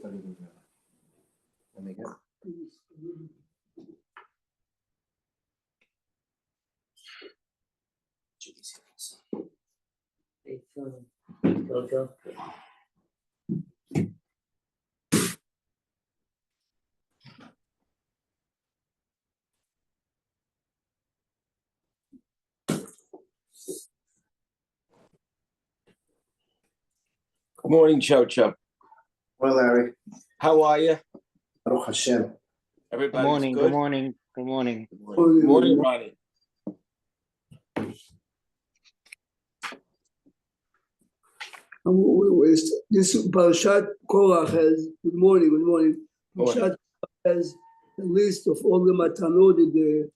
Good morning, Chocho. Well, Larry. How are you? Baruch Hashem. Everybody's Good good? morning. Good morning. Good morning, Ronnie. This Parashat Korach has, good morning. Parashat Korach has a list of all the matanot that the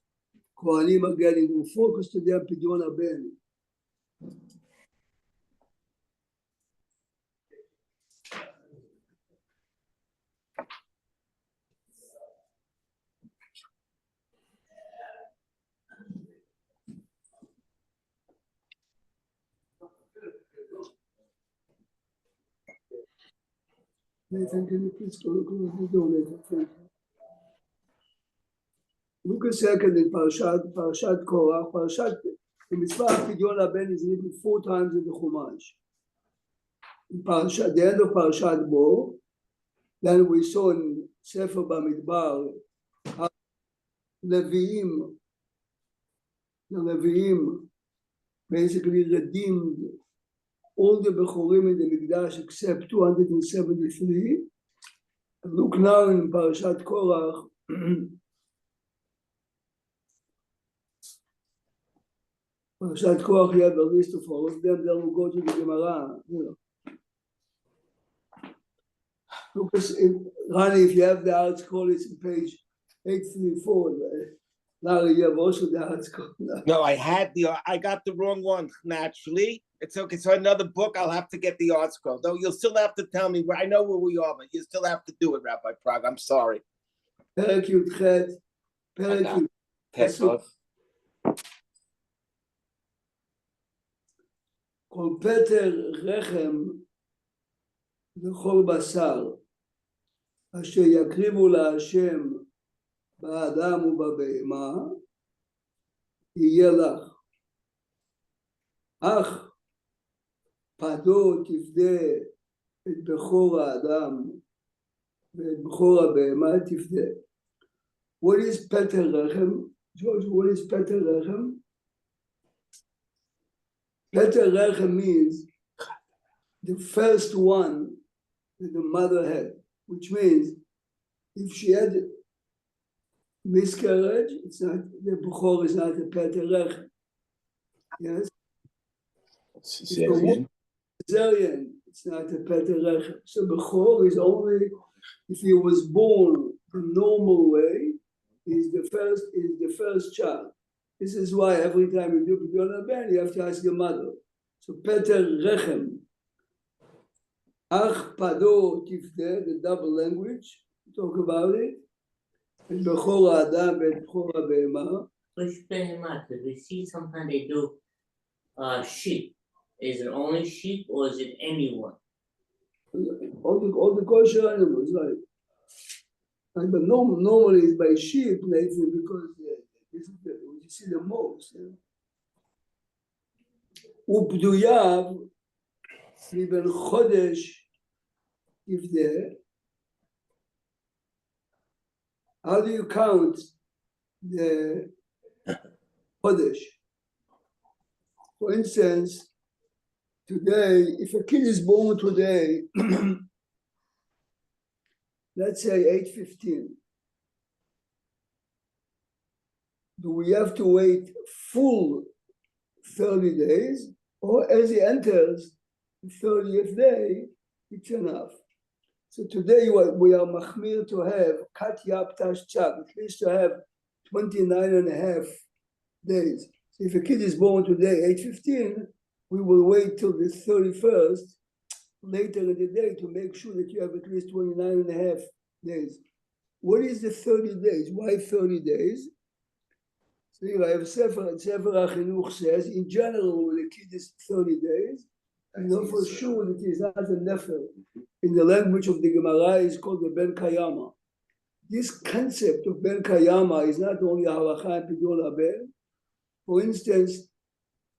Kohanim are getting. We'll focus today on Pidyon HaBen. Nathan, can you please go Nathan? Look a second in Parashat Korach. The mitzvah of Pidyon HaBen is written 4 times in the Chumash. In the end of Parashat Bo, then we saw in Sefer Bamidbar how the Leviim basically redeemed all the Bechorim in the Mikdash except 273. And look now in Parashat Korach. Parashat Korach, you have a list of all of them. Then we'll go to the Gemara. Look, Rani, if you have the article, it's on page 834. Larry, you have also the article. No, I got the wrong one, naturally. It's okay. So another book, I'll have to get the article. Though you'll still have to tell me where I know where we are, but you still have to do it, Rabbi Prague. I'm sorry. Perek Yud Chet. כל פטר רחם לכל בשר אשר יקריבו להשם באדם ובבהמה יהיה לך, אך פדו תפדה את בכור האדם ואת בכור הבהמה תפדה. What is פטר רחם? George, what is פטר רחם? Peter Rechem means the first one that the mother had, which means if she had miscarriage, it's not the Bechor is not a Peter Rechem. Yes? Cesarean, it's not a Peter Rechem. So Bechor is only if he was born the normal way, is the first child. This is why every time you do Pidyon HaBen, you have to ask your mother. So Peter Rechem. Ach Pado Tifde, the double language, talk about it. And Bechor Adam and Bechor HaBehema. Which behema? Because we see sometimes they do sheep. Is it only sheep or is it anyone? All the kosher animals, right? And but normally it's by sheep, because this is you see the most. Upduyav Liben Chodesh Tifde. How do you count the Chodesh? For instance, today, if a kid is born today, let's say 8:15, do we have to wait full 30 days, or as he enters the 30th day, it's enough? So today we are machmir to have kat yab tash chab, at least to have 29 and a half days. So if a kid is born today, 8:15, we will wait till the 31st, later in the day, to make sure that you have at least 29 and a half days. What is the 30 days? Why 30 days? So here I have Sefer HaChinuch says, in general, when a kid is 30 days, We know for sure that he is not a Nefer. In the language of the Gemara, is called the Ben Kayama. This concept of Ben Kayama is not only halacha and pidyon haben. For instance,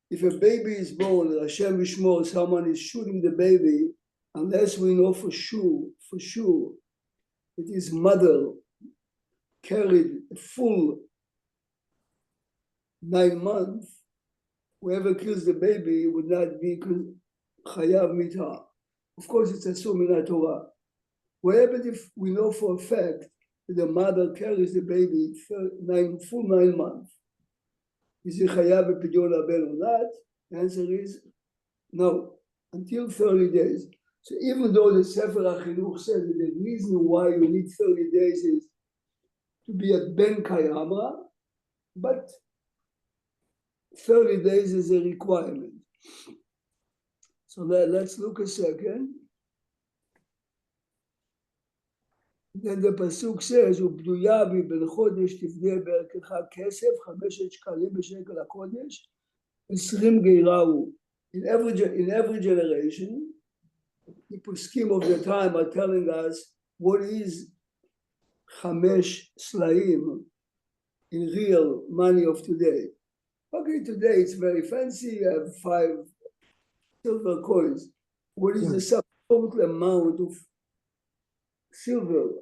if a baby is born, Hashem Yishmor, someone is shooting the baby, unless we know for sure, that his mother carried a full 9 months, whoever kills the baby would not be chayav mitah. Of course, it's assumed in the Torah. What happens if we know for a fact that the mother carries the baby full 9 months? Is he chayav b'pidyon haben or not? The answer is no, until 30 days. So even though the Sefer HaChinuch says that the reason why you need 30 days is to be at Ben Kayama, but 30 days is a requirement. So let's look a second. Then the pasuk says, "Ubduya bi ben chodesh tivnei be'erkecha kesef 5 shekalim b'shekel hakodesh 20 geirahu." In every generation, the poskim of the time are telling us what is 5 slaim in real money of today. Okay, today it's very fancy. You have 5 silver coins. What is the total amount of silver?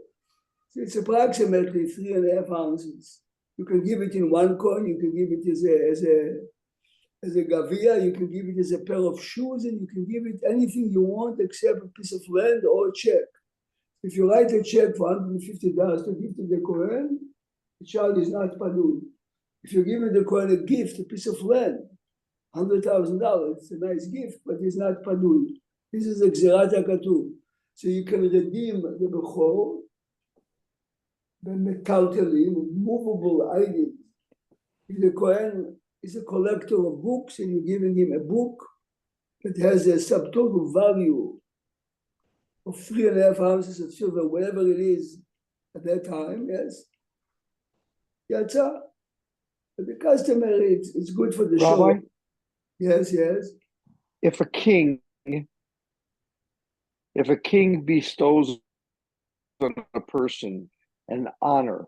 So it's approximately 3.5 ounces. You can give it in 1 coin. You can give it as a gavia. You can give it as a pair of shoes, and you can give it anything you want except a piece of land or a check. If you write a check for $150 to give to the Kohen, the child is not padul. If you give the Kohen a gift, a piece of land, $100,000, it's a nice gift, but it's not padul. This is a gzerat hakatuv. So you can redeem the bechor, the metaltelim, movable items. If the Kohen is a collector of books and you're giving him a book that has a subtotal value of 3.5 ounces of silver, whatever it is at that time, yes, yatsa. But the customary, it's good for the Rabbi? show. Yes. If a king bestows on a person an honor,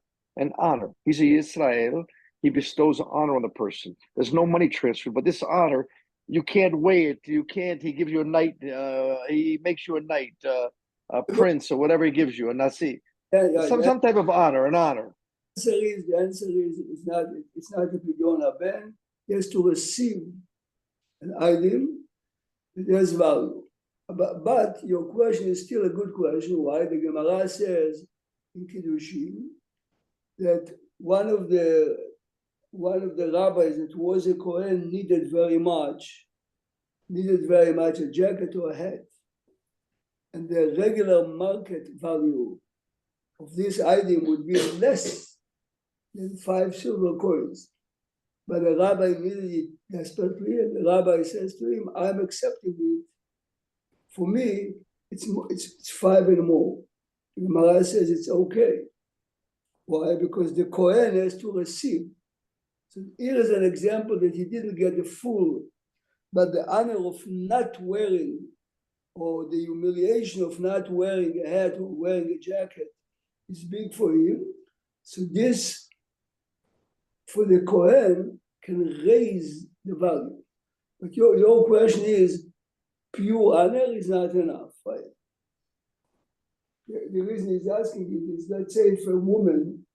he's a Israel, he bestows honor on the person. There's no money transfer, but this honor, you can't weigh it. You can't, he gives you a knight, he makes you a knight, a prince, or whatever he gives you, a nasi. Some type of honor, an honor. The answer is it's not a pidyon haben. He has to receive an item that has value. But your question is still a good question. Why? The Gemara says in Kiddushin that one of the rabbis that was a Kohen needed very much a jacket or a hat. And the regular market value of this item would be less than 5 silver coins. But the rabbi immediately desperately, and the rabbi says to him, I'm accepting it. For me, it's 5 and more. The Gemara says it's okay. Why? Because the Kohen has to receive. So here is an example that he didn't get the full, but the honor of not wearing, or the humiliation of not wearing a hat or wearing a jacket is big for him. So this, for the Kohen, can raise the value. But your question is, pure honor is not enough, right? The reason he's asking it is, let's say if a woman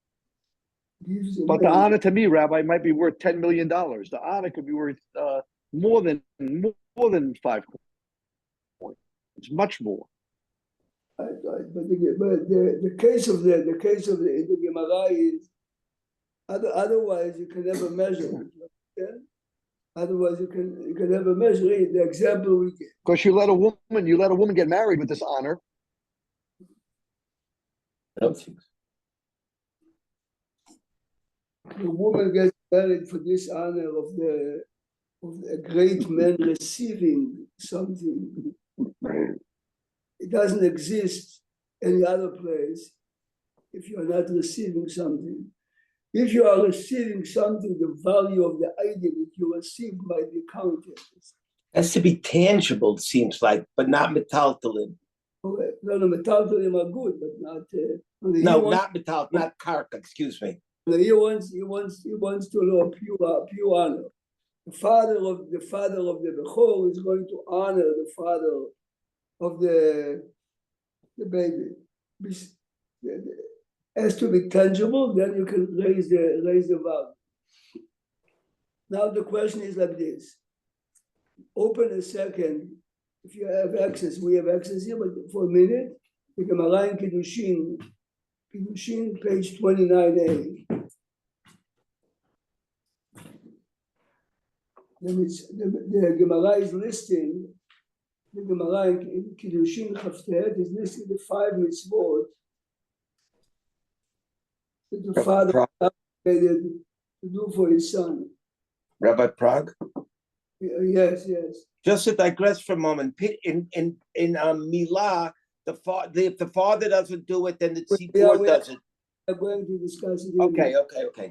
gives a But the honor to me, Rabbi, might be worth $10 million. The honor could be worth more than 5 coins. It's much more. Right. But the case of the Gemara is otherwise you can never measure it. Otherwise you can never measure it. The example we get. Because you let a woman get married with this honor. The woman gets married for this honor of a great man receiving something. It doesn't exist any other place if you are not receiving something. If you are receiving something, the value of the item that you receive might be counted. Has to be tangible, it seems like, but not metaltalin. Okay, no, metaltalim are good, but not. No, not metal, not karka, excuse me. He wants to know pure honor. The father of the Bechor is going to honor the father of the baby. It has to be tangible, then you can raise the value. Now the question is like this. Open a second, if you have access, we have access here, but for a minute, the Gemara in Kiddushin, page 29a. The Gemara is listing, the Gemara in Kiddushin Chavtet is listing the 5 mitzvot that the father obligated to do for his son. Rabbi Prague? Yes. Just to digress for a moment, in Milah, if the father doesn't do it, then the tzibur does it. We're going to discuss it. Okay,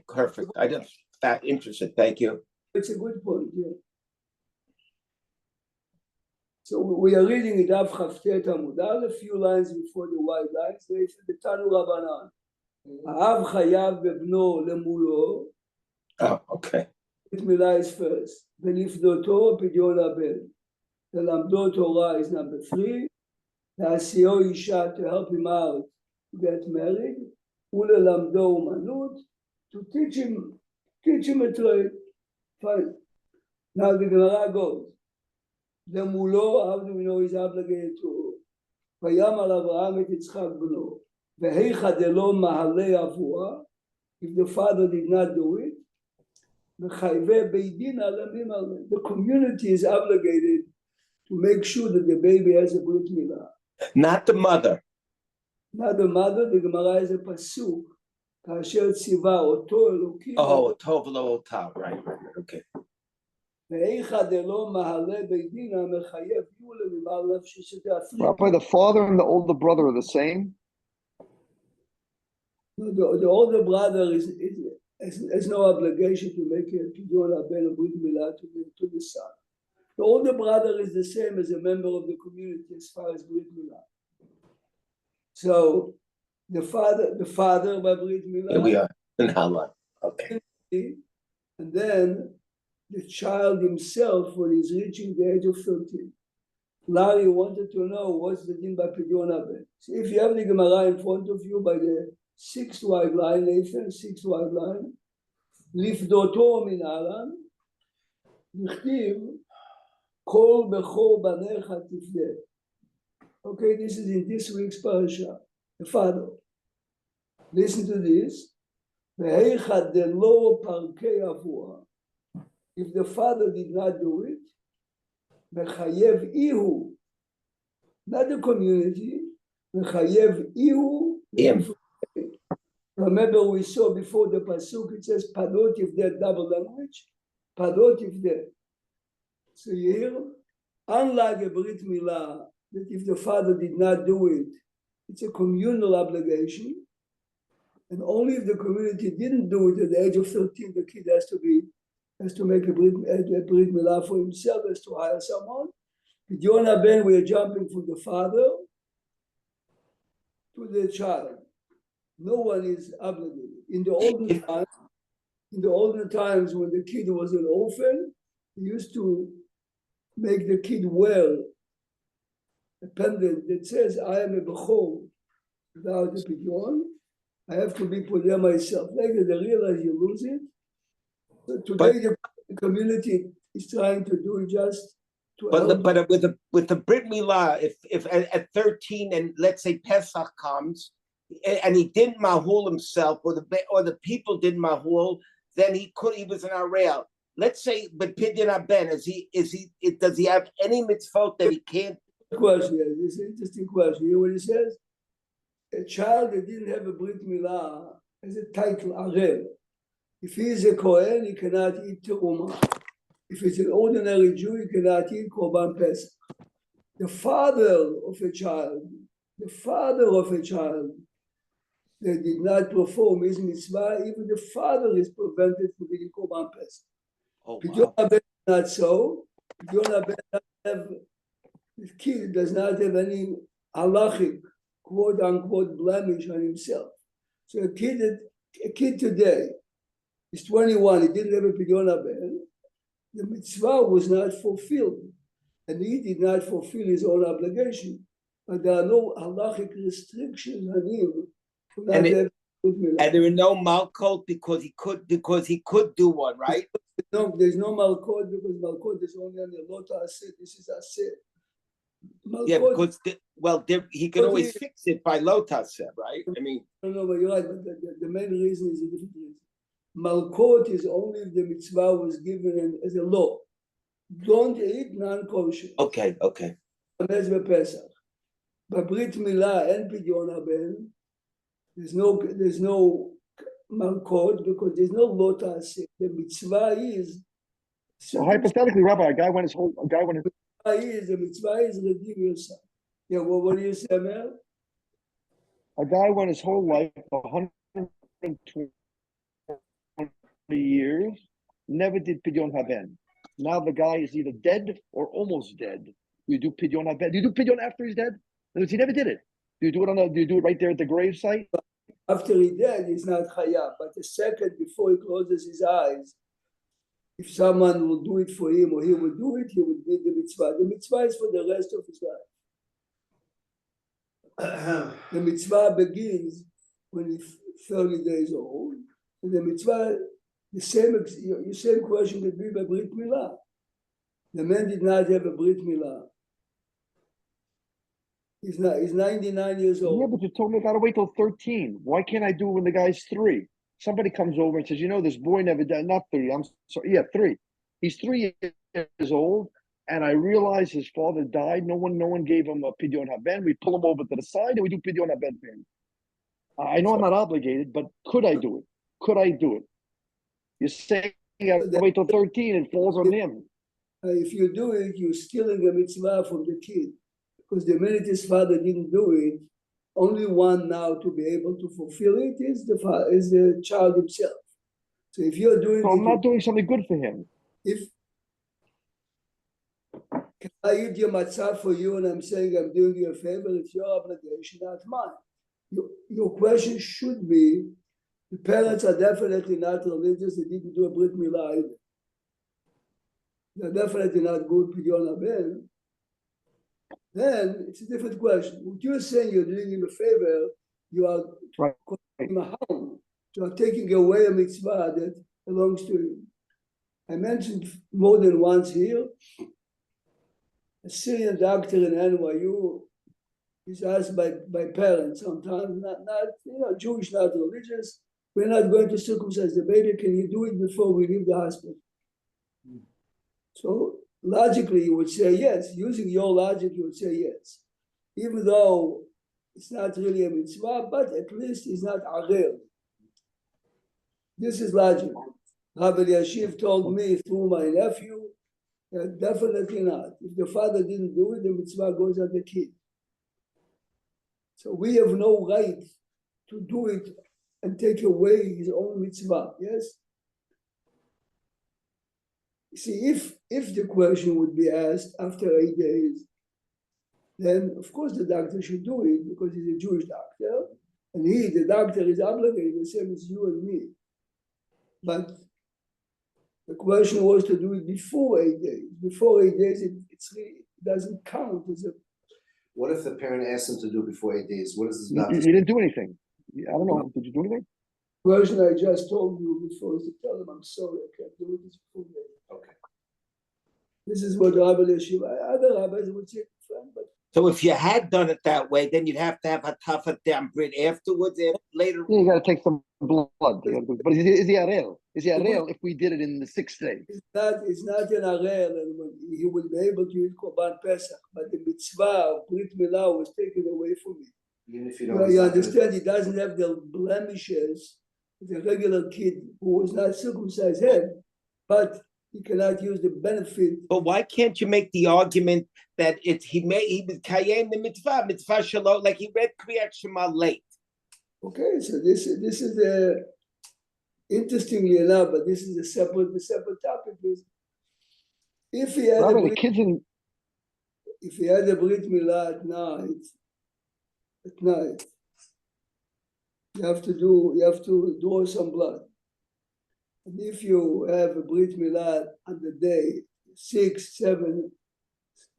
perfect. I just interested. Thank you. It's a good point, yeah. So we are reading in Daf Chavtet Amud Aleph, a few lines before the white lines. There is the Tanu Rabbanan. Ha'av chayav bebno lemulo. Oh, okay. Brit Milah is first. V'nifdoto pidyon haben. The Lamdo Torah is number 3. The Asio Isha to help him out to get married. Ule Lamdo Umanut to teach him a trade. Fine. Now the Gemara goes. The Mulo, how do we know he's obligated to? Vayamar Avraham et Yitzchak bno. V'heicha delo mahalei avua. If the father did not do it, the community is obligated to make sure that the baby has a brit milah. Not the mother. Not the mother. The Gemara has a pasuk. Kasher tziva oto elokim. Oh, tov lo otav. Right. Okay. Ve'eicha delo mahalei beidina mechayev yule mimalav shishete afri. Rabbi, the father and the older brother are the same? The older brother has no obligation to make a pidyon haben or brit milah to the son. The older brother is the same as a member of the community as far as brit milah. So the father by brit milah. Here we are in Halan. Okay. And then the child himself, when he's reaching the age of 13. Larry wanted to know what's the din by pidyon haben. So if you have the Gemara in front of you by the 6th white line, Nathan, 6th white line, Lifdoto min alan, Nichtiv, Kol bechor banecha tifdeh. Okay, this is in this week's parasha. The father. Listen to this. V'heicha delo parkei avua. If the father did not do it, mechayev ihu, not the community, mechayev ihu. Him. Remember we saw before the pasuk, it says padot if they're double language, padot if they're. So here, unlike a brit milah, that if the father did not do it, it's a communal obligation, and only if the community didn't do it at the age of 13, the kid has to make a brit milah for himself, has to hire someone. Pidyon haben, we are jumping from the father to the child. No one is obligated. In the olden times, when the kid was an orphan, he used to make the kid wear a pendant that says, "I am a bechor without a pidyon. I have to be podeh myself." Later they realize you lose it. So today the community is trying to do just to. But with the brit milah, if at 13 and let's say Pesach comes, and he didn't mahul himself, or the people didn't mahul, then he was an areal. Let's say, but pidyon haben, does he have any mitzvot that he can't? Question. This is an interesting question. You know what he says? A child that didn't have a brit milah has a title arel. If he is a kohen, he cannot eat terumah. If it's an ordinary Jew, he cannot eat korban pesach. The father of a child that did not perform his mitzvah, even the father is prevented from eating korban pesach. Oh, Pidyon haben is not so. Pidyon Ben the kid does not have any halachic, quote unquote, blemish on himself. So a kid today is 21, he didn't have a Pidyon Ben, the mitzvah was not fulfilled, and he did not fulfill his own obligation. But there are no halachic restrictions on him for not And having brit milah. And there are no malkot because he could do one, right? No, there's no malkot because malkot is only on the lota aseh. This is aseh. Yeah, Malkot, because he can But always he- fix it by lotaseh, right? I mean, no, but you're right. But the main reason is a different reason. Malkot is only if the mitzvah was given as a law. Don't eat non-kosher. okay. That's the Pesach. But Brit Milah and Pidyon Ben, there's no malkot because there's no lota aseh. The mitzvah is. So hypothetically, Rabbi, a guy went his The mitzvah is redeem yourself. Yeah, well, what do you say, Mel? whole life, 120 years, never did Pidyon Haben. Now the guy is either dead or almost dead. You do Pidyon Haben. Do you do Pidyon after he's dead? In other words, he never did it. Do you do it right there at the grave site? After he died, he's not chayav. But the second before he closes his eyes, if someone will do it for him or he will do it, he will do the mitzvah. The mitzvah is for the rest of his life. The mitzvah begins when he's 30 days old. And the mitzvah, your same question would be by Brit Milah. The man did not have a Brit Milah. He's 99 years old. Yeah, but you told me I gotta wait till 13. Why can't I do it when the guy's 3? Somebody comes over and says, this boy never died. Not 3. I'm sorry. Yeah, 3. He's 3 years old, and I realize his father died. No one gave him a Pidyon Haben. We pull him over to the side and we do Pidyon Haben for him. I know I'm not obligated, but could I do it? Could I do it? You're saying I have to wait till 13 and it falls on him. If you do it, you're stealing a mitzvah from the kid. Because the minute his father didn't do it, only one now to be able to fulfill it is the child himself. So if you're doing So I'm not doing something good for him. if can I eat your matzah for you and I'm saying I'm doing you a favor, it's your obligation, not mine. Your question should be, the parents are definitely not religious, they didn't do a Brit Milah either. They're definitely not good Pidyon Haben. Then it's a different question. What you're saying, you're doing him a favor, you are Right. causing him a harm. You are taking away a mitzvah that belongs to him. I mentioned more than once here, a Syrian doctor in NYU is asked by parents sometimes, not Jewish, not religious, we're not going to circumcise the baby, can you do it before we leave the hospital? So logically, you would say yes. Using your logic, you would say yes. Even though it's not really a mitzvah, but at least it's not arel. This is logic. Rabbi Yashiv told me through my nephew, definitely not. If the father didn't do it, the mitzvah goes on the kid. So we have no right to do it and take away his own mitzvah, yes? See, if the question would be asked after 8 days, then of course the doctor should do it because he's a Jewish doctor, and the doctor, is obligated the same as you and me. But the question was to do it before 8 days. Before 8 days, it doesn't count as a. What if the parent asked him to do it before 8 days? What is this You doctor? didn't do anything. I don't know. Did you do anything? Version I just told you before is to tell them, I'm sorry, I can't do it this before 8 days. Okay. This is what Rabbi Yeshiva, other rabbis would say, but So if you had done it that way, then you'd have to have a tougher damn Brit afterwards, and later. Yeah, you got to take some blood. But is he arel? Is he arel if we did it in the 6th day? it's not an arel, and he will be able to eat Korban Pesach, but the mitzvah of Brit Milah was taken away from him. Even if you You, don't. you understand, he doesn't have the blemishes the regular kid who was not circumcised had, but he cannot use the benefit. But why can't you make the argument that he was kayem the mitzvah shalom, like he read Kriyat Shema late? Okay, so this is interestingly enough, but this is a separate topic. Is If he had a Rabbi, the brit, kids in if he had a brit milah at night, you have to draw some blood. And if you have a brit milah on the day 6, 7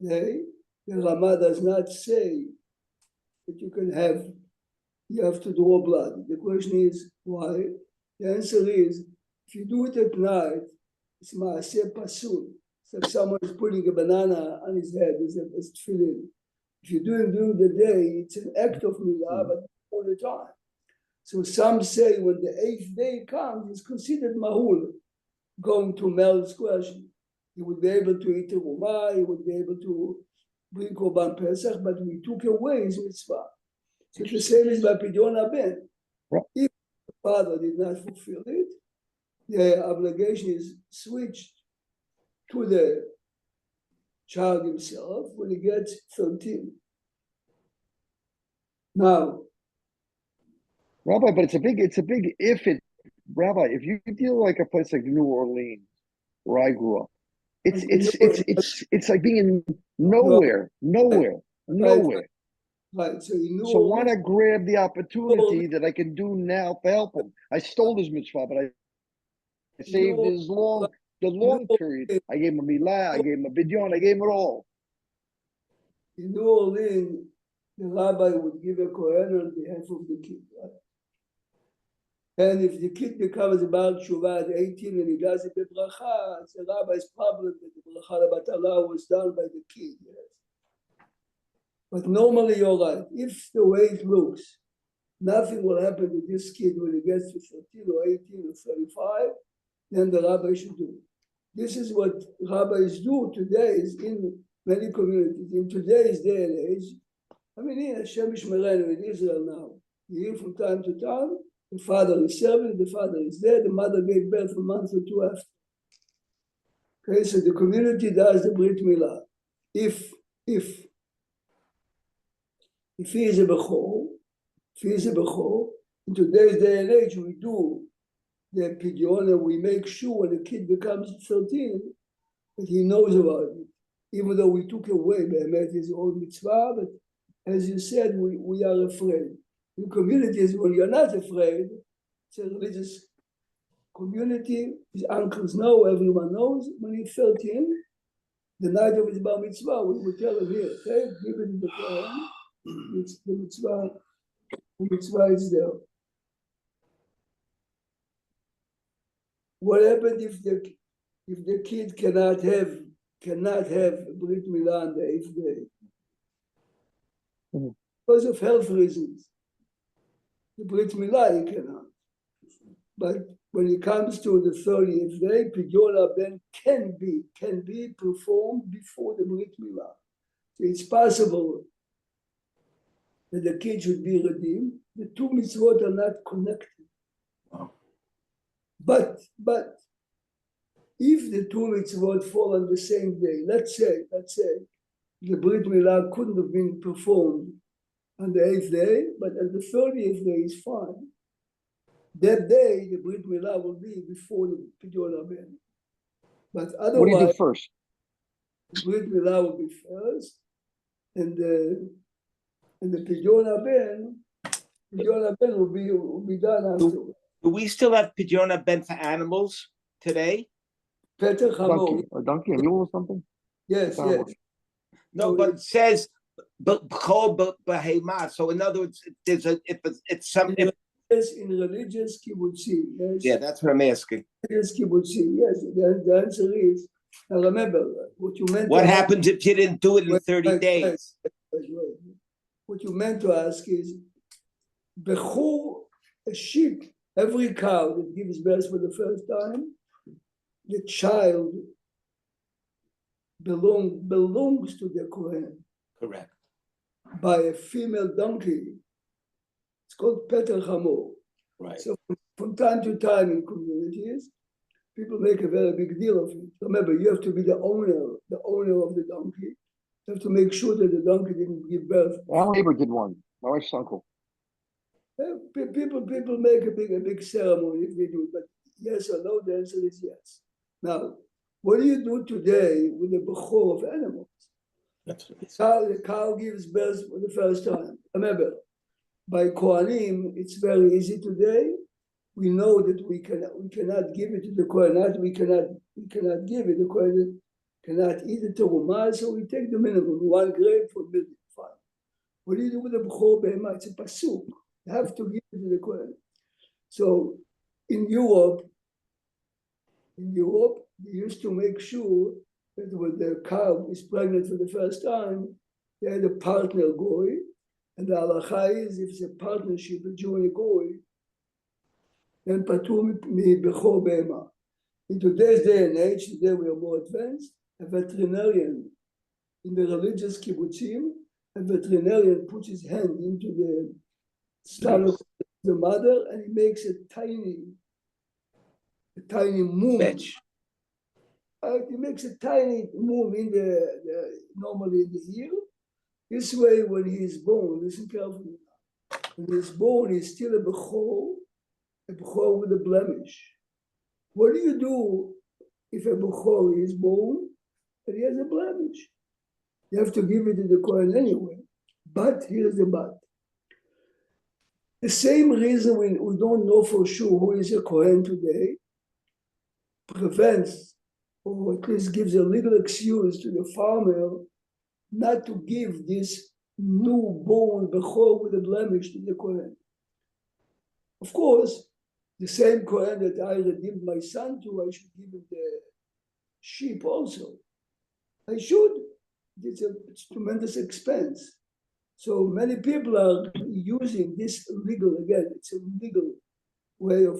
day, the Rama does not say that you have to draw blood. The question is why? The answer is if you do it at night, it's maaseh pasul. It's like someone is putting a banana on his head as tefillin. If you're doing during the day, it's an act of milah, but all the time. So some say when the 8th day comes, it's considered mahul. Going to Mel's question, he would be able to eat a rumah, he would be able to bring korban pesach, but we took away his mitzvah. So the same is by Pidyon Ben. Right. If the father did not fulfill it, the obligation is switched to the child himself when he gets 13. Now, Rabbi, but it's a big if it, Rabbi, if you deal like a place like New Orleans, where I grew up, it's like being in nowhere. right, so you know. So why not grab the opportunity that I can do now to help him? I stole his mitzvah, but I saved the long period. I gave him a milah, I gave him a bidyon, I gave him it all. In New Orleans, the rabbi would give a kohen on behalf of the kid, right? And if the kid becomes about Shuvah at 18 and he does it with bracha, it's the rabbi's problem that the bracha batala was done by the kid. Yes. But normally you're right. If the way it looks, nothing will happen to this kid when he gets to 13 or 18 or 35, then the rabbi should do it. This is what rabbis do today in many communities. In today's day and age, I mean, in Hashem Yishmerenu in Israel now, you hear from time to time, the father is serving, the father is there, the mother gave birth a month or two after. Okay, so the community does the Brit Milah. If he is a Bechor, in today's day and age, we do the Pidyon and we make sure when the kid becomes 13 that he knows about it. Even though we took away Be'emet his own mitzvah, but as you said, we are afraid. In communities, when you're not afraid, it's a religious community, his uncles know, everyone knows. When he's 13, the night of his bar mitzvah, we would tell him here, okay, give it the Quran. It's the mitzvah is there. What happened if the kid cannot have Brit Milah on the 8th day? Mhm. Because of health reasons. The Brit Milah he cannot. But when it comes to the 30th day, Pidyon Ben can be performed before the Brit Milah. So it's possible that the kid should be redeemed. The two mitzvot are not connected. Wow. But if the two mitzvot fall on the same day, let's say the Brit Milah couldn't have been performed on the 8th day, but on the 30th day is fine. That day, the Brit Milah will be before the Pidyon Ben. But What do you do otherwise, first? the Brit Milah will be first, and the Pidyon Ben will be done afterwards. Do we still have Pidyon Ben for animals today? Peter Hamor. Donkey, a mule or something? Yes. No, but it says B'chol Behema. So in other words, there's it's some. Yes, in religious kibbutzi. Yes. Yeah, that's what I'm asking. Religious kibbutzi. Yes, the answer is. Now remember what you meant. What happens if you didn't do it in 30 Wait. days? What you meant to ask is, Bechor, a sheep, every cow that gives birth for the first time, the child belongs to the Kohen. Correct. By a female donkey. It's called Peter Hamor. Right. So from time to time in communities, people make a very big deal of it. Remember, you have to be the owner of the donkey. You have to make sure that the donkey didn't give birth. Our neighbor did one. My wife's uncle. People make a big ceremony if they do it, but yes or no, the answer is yes. Now, What do you do today with the bechor of animals? That's what he said. The cow gives birth for the first time. Remember, by Kohanim, it's very easy today. We know that we cannot give it to the Kohenat, we cannot give it. The Kohen cannot eat the terumah, so we take the minimum, 1 grape for milk. Fine. What do you do with the bechor behemah? It's a pasuk. You have to give it to the Kohen. So in Europe, they used to make sure that when the cow is pregnant for the first time, they had a partner goy, and the halacha is if it's a partnership, a Jew and a goy, then patur mi bechor behemah. In today's day and age, today we are more advanced. A veterinarian in the religious kibbutzim, a veterinarian puts his hand into the stomach of the mother, and he makes a tiny moon. Bitch. He makes a tiny move in normally in the ear. This way, when he is born, listen carefully. When he is born, he's still a bechor with a blemish. What do you do if a bechor is born and he has a blemish? You have to give it to the Kohen anyway. But here's the but. The same reason we don't know for sure who is a Kohen today prevents, or at least gives a little excuse to the farmer not to give this newborn bechor with a blemish to the Kohen. Of course, the same Kohen that I redeemed my son to, I should give him the sheep also. I should. It's tremendous expense. So many people are using this legal, again, it's a legal way of,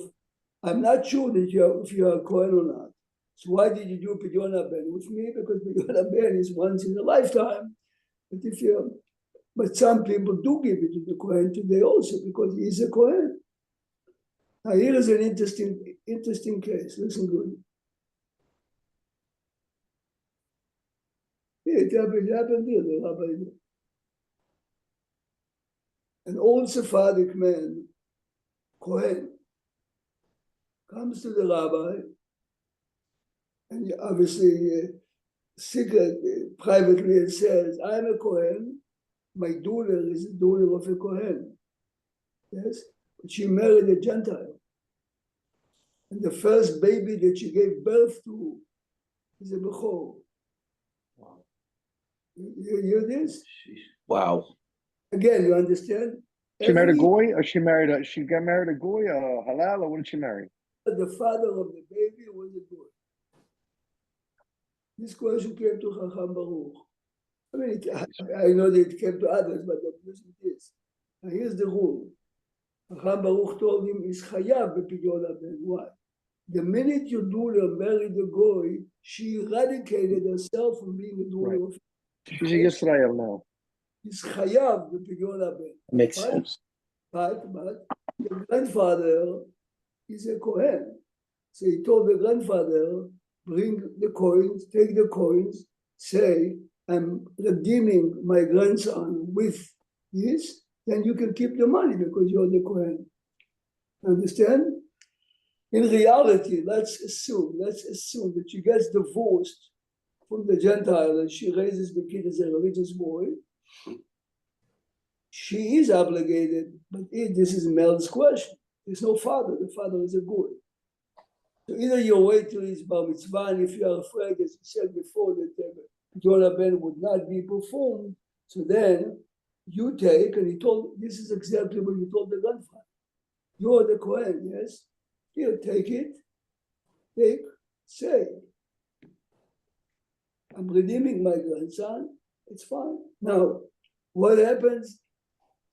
I'm not sure that if you are a Kohen or not. So why did you do Pidyon Ben with me? Because Pidyon Ben is once in a lifetime. But some people do give it to the Kohen today also because he is a Kohen. Now here is an interesting case. Listen good. It happened here, the rabbi. An old Sephardic man, Kohen, comes to the rabbi, and obviously privately it says, I'm a Kohen, my daughter is a daughter of a Kohen. Yes? But she married a Gentile. And the first baby that she gave birth to is a Bechor. Wow. You hear this? Wow. Again, you understand? She married a goy, or she got married a goy, halal, or what did she marry? The father of the baby was a goy. This question came to Chacham Baruch. I mean, I know that it came to others, but I'm using this. Now here's the rule. Chacham Baruch told him, "Is chayav b'pidyon ben." Why? The minute your daughter married a goy, she eradicated herself from being a daughter of. She's a Yisrael now. Is chayav b'pidyon ben. Makes sense. But the grandfather is a Kohen. So he told the grandfather, bring the coins, take the coins, say, I'm redeeming my grandson with this, then you can keep the money because you're the Kohen. Understand? In reality, let's assume that she gets divorced from the Gentile and she raises the kid as a religious boy. She is obligated, but this is Mel's question. There's no father. The father is a boy. So either you wait till he's bar mitzvah, and if you are afraid, as you said before, that Pidyon Ben would not be performed, so then you take, and he told, this is exactly what you told the grandfather. You're the Kohen, yes? Here, take it. Say, I'm redeeming my grandson. It's fine. Now, what happens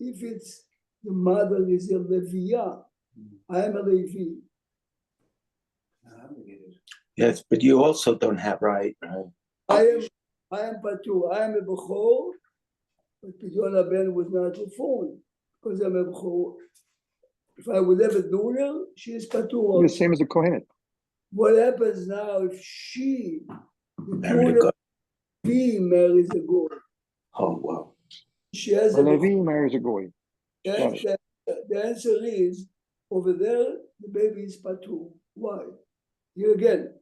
if it's the mother is a Leviah? I am a Levi. Yes, but you also don't have right. I am Patur. I am a Bechor, but Pidyon Ben was not performed because I'm a Bechor. If I would have a daughter, she is Patur. The same as a Kohenet. What happens now if she, the Married a daughter, marries a goy? Oh, wow. She has A a Levi marries a goy. The answer is over there, the baby is Patur. Why? Here again.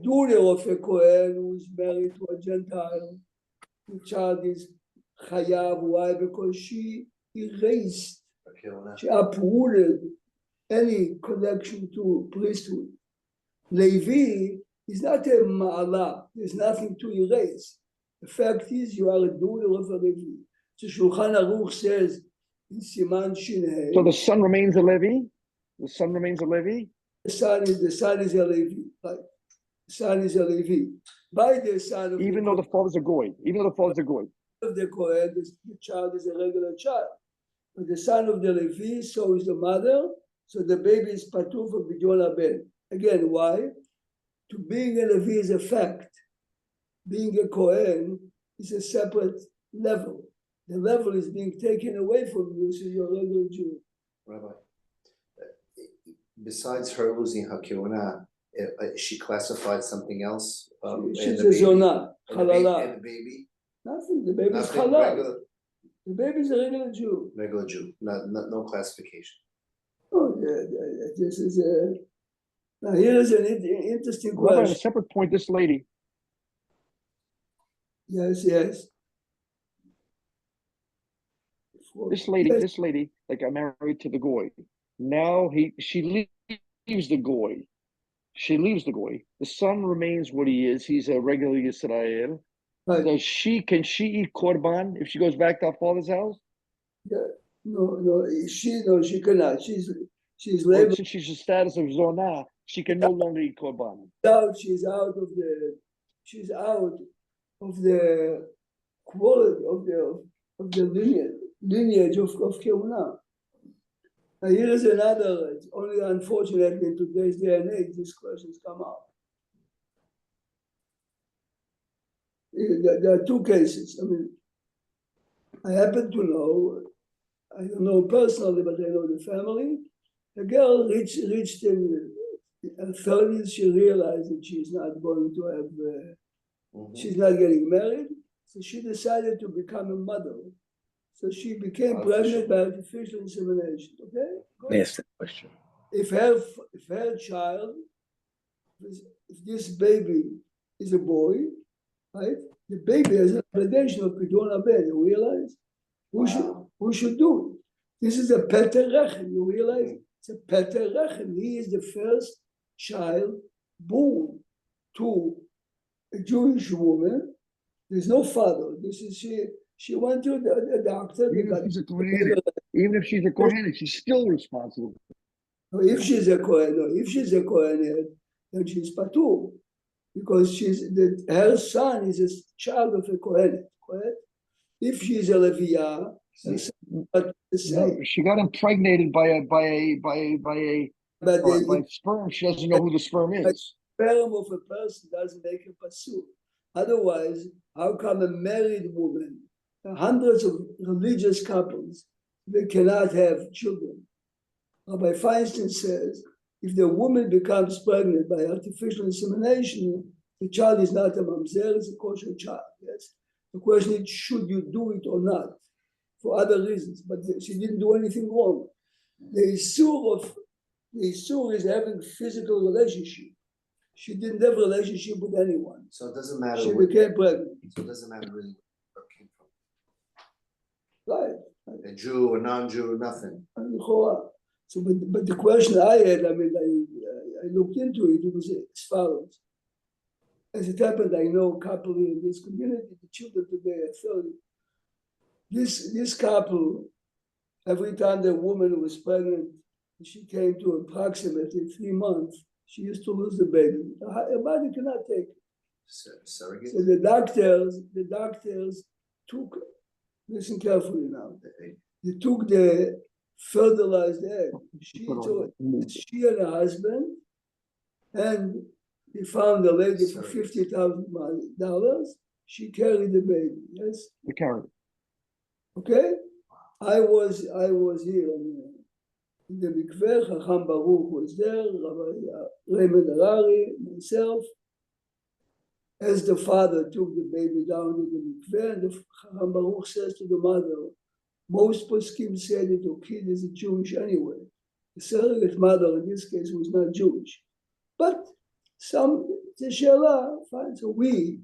daughter of a Kohen who is married to a Gentile, the child is Chayav. Why? Because she erased, she uprooted any connection to priesthood. Levi is not a ma'ala. There's nothing to erase. The fact is, you are a daughter of a Levi. So Shulchan Aruch says in Siman Shin Hey, So the son remains a Levi? The son remains a Levi? the son is a Levi. Right? The son is a Levi. By the son of Even though the father's a goy. Even though the father's a goy. of the Kohen, the child is a regular child. But the son of the Levi, so is the mother. So the baby is patur for Bidyon Ben. Again, why? To being a Levi is a fact. Being a Kohen is a separate level. The level is being taken away from you, so you're a regular Jew. Rabbi, besides her losing her kiwana, she classified something else. She's a zonah, halala. And the baby. Nothing. The baby is Nothing, halal. regular, The baby is a regular Jew. regular Jew. No classification. Oh, this is a. Now here is an interesting Rabbi, on a question. separate point, this lady, Yes. this lady, Yes. this lady that got married to the goy. Now she leaves the goy. She leaves the goy. The son remains what he is. He's a regular Yisrael. Right. Can she eat korban if she goes back to her father's house? No, she cannot. She's Or labeled since she's the status of zonah, she can no longer eat korban. out. She's out of the quality of the lineage of Kehuna. Now here is another. It's only unfortunately in today's day and age these questions come up. There are two cases. I mean, I happen to know. I don't know personally, but I know the family. The girl reached in her 30s. She realized that she's not going to have. She's not getting married, so she decided to become a mother. So she became pregnant by artificial insemination. Okay. Good. Yes, question. If her child, if this baby is a boy, right? The baby has an obligation of Pidyon Ben. You realize? Who should do it? This is a Peter Rechem. You realize? It's a Peter Rechem. He is the first child born to a Jewish woman. There's no father. This is she went to the doctor. Even if she's a kohen, she's still responsible. If she's a Kohen, then she's patur, because her son is a child of a Kohen. Correct? If she's a Leviah, the same. No, she got impregnated by sperm. She doesn't know who the sperm is. Sperm of a person doesn't make a patur. Otherwise, how come a married woman, hundreds of religious couples, they cannot have children? Rabbi Feinstein says, if the woman becomes pregnant by artificial insemination, the child is not a mamzer, it's a kosher child. Yes. The question is, should you do it or not? For other reasons, but she didn't do anything wrong. The issur is having physical relationship. She didn't have a relationship with anyone. So it doesn't matter. She became pregnant. So it doesn't matter really where it came from. Right. A Jew, a non-Jew, nothing. So, but the question I had, I mean, I looked into it. It was as follows. As it happened, I know a couple in this community. The children today are 30. This couple, every time the woman was pregnant, she came to approximately 3 months. She used to lose the baby. Her body cannot take it. Surrogate. So the doctors took. Listen carefully now. They took the fertilized egg. She and her husband, and they found a lady for $50,000. She carried the baby. Yes. The carried. Okay. I was here in the mikveh. Chacham Baruch was there. Rabbi Raymond Harari, myself. As the father took the baby down to the mikveh, and the Chacham Baruch says to the mother, most poskim said that the kid is a Jewish anyway. The surrogate mother in this case was not Jewish. But it's a she'ala, fine. So we,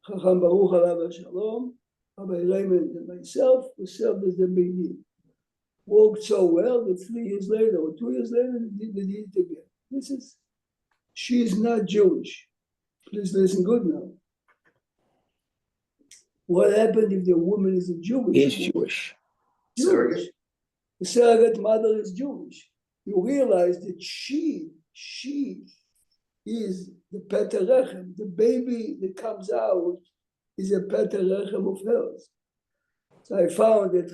Chacham Baruch Alav Shalom, Rabbi Raymond and myself, we served as the Beidin. Worked so well that 3 years later or 2 years later, they did it again. She is not Jewish. Please listen good now. What happened if the woman is a Jewish? Is Jewish. Surrogate? The surrogate mother is Jewish. You realize that she is the Peter Rechem. The baby that comes out is a Peter Rechem of hers. So I found that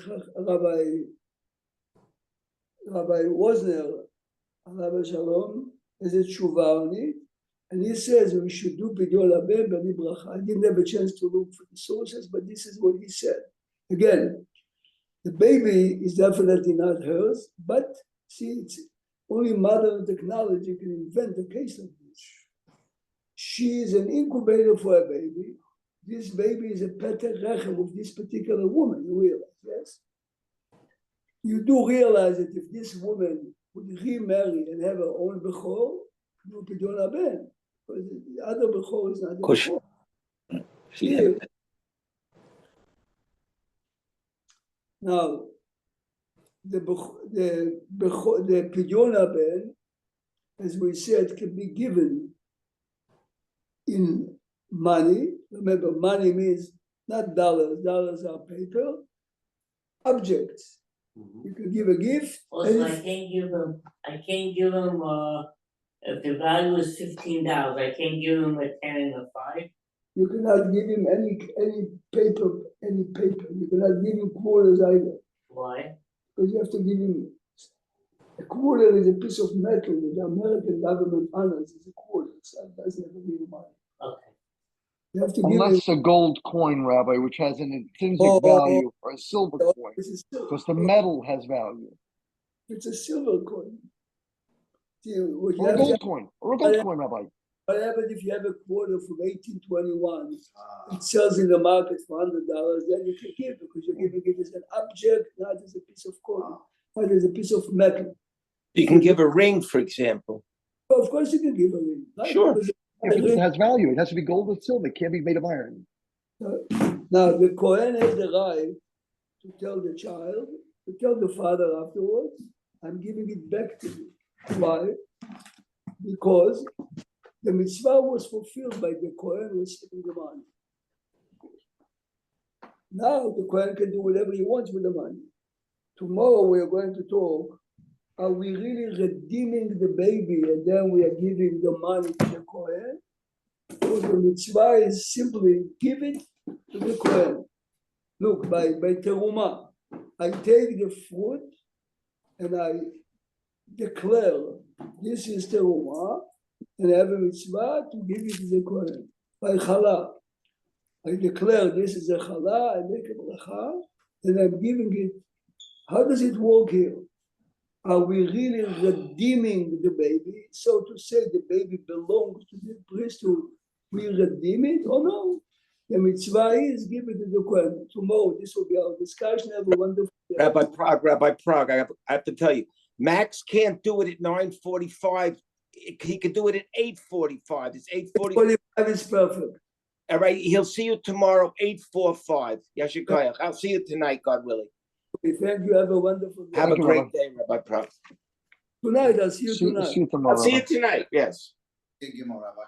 Rabbi Wozner, Rabbi Shalom, is a tshuva on it, and he says we should do Pidyon Labem B'ni Bracha. I didn't have a chance to look for the sources, but this is what he said. Again, the baby is definitely not hers, but see, it's only modern technology can invent a case like this. She is an incubator for a baby. This baby is a Peter Rechem of this particular woman, you realize, yes? You do realize that if this woman would remarry and have her own Bechor, you would Pidyon Haben, because the other Bechor is not the Kush. Bechor. She Here, now, the Pidyon Haben, as we said, can be given in money. Remember, money means not dollars. Dollars are paper. Objects. You can give a gift. Also, and I if- can't give him, if the value is $15, I can't give him a 10 and a 5. you cannot give him any paper. You cannot give him quarters either. Why? Because you have to give him a quarter is a piece of metal that the American government honors as a quarter. So it doesn't have to give him money. Okay. You have to give him. Unless a gold coin, Rabbi, which has an intrinsic Oh, value, or a silver coin, This is silver. because the metal has value. It's a silver coin. See, what you Or a have to- gold coin, Rabbi. what happens if you have a quarter from 1821? Ah, It sells in the market for $100, then you can give because you're giving it as an object, not as a piece of coin, not as a piece of metal. You can give a ring, for example. Well, of course, you can give a ring. Right? Sure. Because If it has value, it has to be gold or silver. It can't be made of iron. now the Kohen has the right to tell the child, to tell the father afterwards, I'm giving it back to you. Why? Because the mitzvah was fulfilled by the Kohen receiving the money. Now the Kohen can do whatever he wants with the money. Tomorrow we are going to talk, are we really redeeming the baby and then we are giving the money to the Kohen? Or the mitzvah is simply give it to the Kohen. Look, by teruma, I take the fruit and I declare this is teruma, and I have a mitzvah to give it to the Kohen. By challah, I declare this is a challah, I make a bracha, and I'm giving it. How does it work here? Are we really redeeming the baby? So to say the baby belongs to the priesthood, we redeem it or no? The mitzvah is give it to the Kohen. Tomorrow, this will be our discussion. Have a wonderful day. Rabbi Prague, I have to tell you, Max can't do it at 9:45. He could do it at 8:45. It's 8:45. 45 is perfect. All right, he'll see you tomorrow, 8:45. Yashikayach. I'll see you tonight, God willing. Okay, thank you. Have a wonderful day. Have a Thank you, great Rabbi. day, Rabbi Prague. Tonight, I'll see you See tonight. you tomorrow. I'll see you Rabbi. tonight, yes. Gimel, Rabbi.